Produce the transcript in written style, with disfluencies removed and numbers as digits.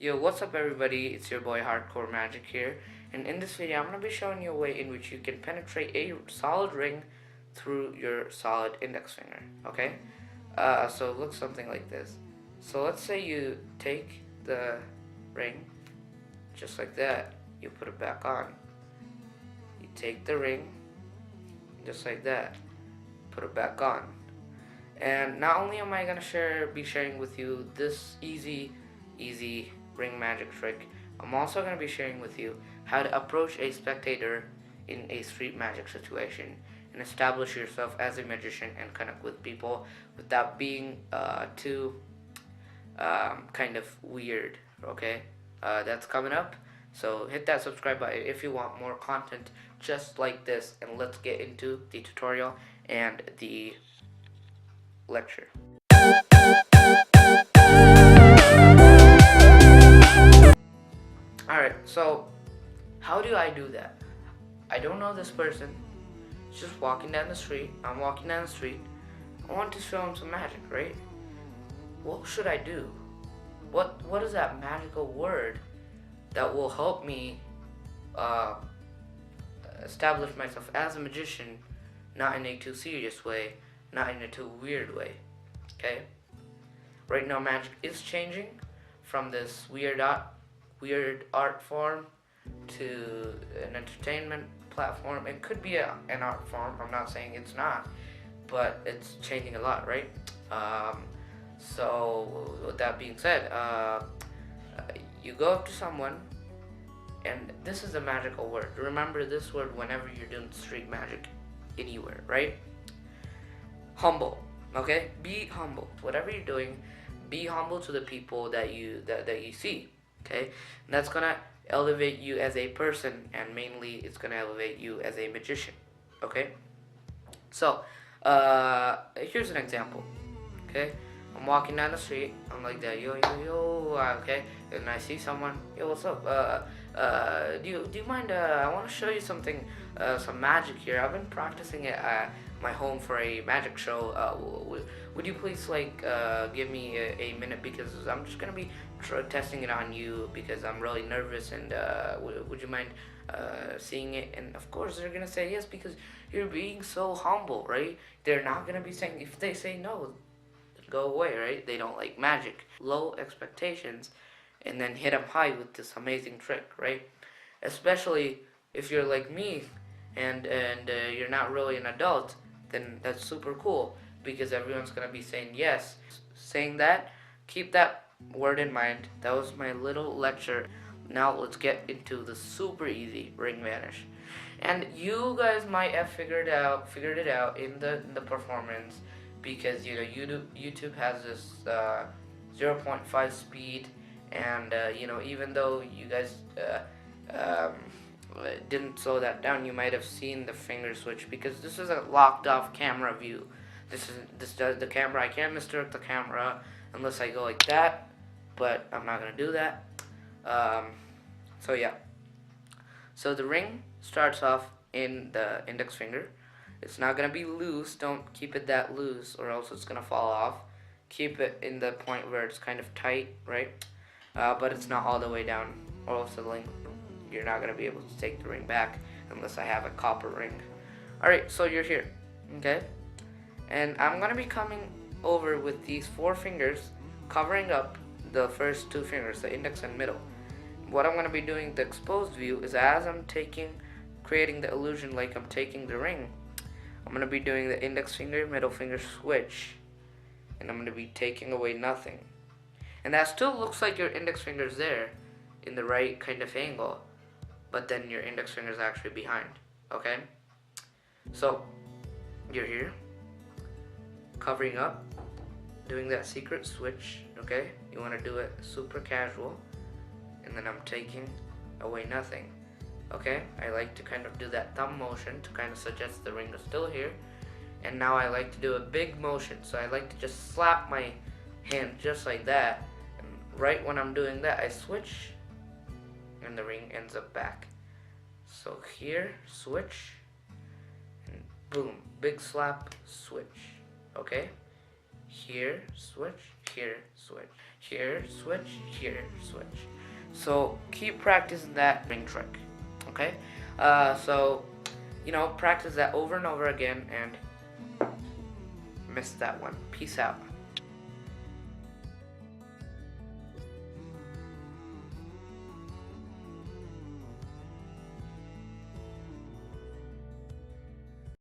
Yo, what's up everybody? It's your boy Hardcore Magic here, and in this video I'm going to be showing you a way in which you can penetrate a solid ring through your solid index finger, okay? So it looks something like this. So let's say you take the ring, just like that, you put it back on. You take the ring, just like that, put it back on. And not only am I going to be sharing with you this easy ring magic trick, I'm also going to be sharing with you how to approach a spectator in a street magic situation and establish yourself as a magician and connect with people without being too kind of weird, okay? That's coming up, so hit that subscribe button if you want more content just like this, and let's get into the tutorial and the lecture. Alright, so how do I do that? I don't know this person. He's just walking down the street. I'm walking down the street. I want to show him some magic, right? What should I do? What is that magical word that will help me establish myself as a magician, not in a too serious way, not in a too weird way, okay? Right now magic is changing from this weird art form to an entertainment platform. It could be an art form, I'm not saying it's not, but it's changing a lot, right? So with that being said, you go up to someone, and this is a magical word. Remember this word whenever you're doing street magic anywhere, right? Humble, okay? Be humble. Whatever you're doing, be humble to the people that you see, okay? And that's gonna elevate you as a person, and mainly it's gonna elevate you as a magician, okay? So here's an example, okay? I'm walking down the street, I'm like that, yo, okay, and I see someone, yo, what's up? Do you mind? I want to show you something, some magic here. I've been practicing it at my home for a magic show. Would you please give me a minute, because I'm just gonna be testing it on you because I'm really nervous, and would you mind seeing it? And of course they're gonna say yes, because you're being so humble, right? They're not gonna be saying, if they say no, go away, right? They don't like magic. Low expectations, and then hit them high with this amazing trick, right? Especially if you're like me, and you're not really an adult, then that's super cool, because everyone's gonna be saying yes. Saying that, keep that word in mind. That was my little lecture. Now let's get into the super easy ring vanish. And you guys might have figured it out in the performance, because you know YouTube has this 0.5 speed, and even though you guys didn't slow that down, you might have seen the finger switch, because this is a locked off camera view. This does the camera. I can't misdirect the camera unless I go like that, but I'm not gonna do that. So yeah. So the ring starts off in the index finger. It's not gonna be loose. Don't keep it that loose, or else it's gonna fall off. Keep it in the point where it's kind of tight, right? But it's not all the way down, or else you're not gonna be able to take the ring back unless I have a copper ring. Alright, so you're here, okay? And I'm gonna be coming over with these 4 fingers, covering up the first 2 fingers, the index and middle. What I'm gonna be doing, the exposed view, is as I'm creating the illusion like I'm taking the ring, I'm going to be doing the index finger, middle finger switch, and I'm going to be taking away nothing. And that still looks like your index finger is there in the right kind of angle, but then your index finger is actually behind, okay? So, you're here, covering up, doing that secret switch, okay? You want to do it super casual, and then I'm taking away nothing. Okay, I like to kind of do that thumb motion to kind of suggest the ring is still here. And now I like to do a big motion, so I like to just slap my hand just like that. And right when I'm doing that, I switch, and the ring ends up back. So here, switch, and boom, big slap, switch. Okay, here, switch, here, switch, here, switch, here, switch. So keep practicing that ring trick, okay? So, practice that over and over again and miss that one. Peace out.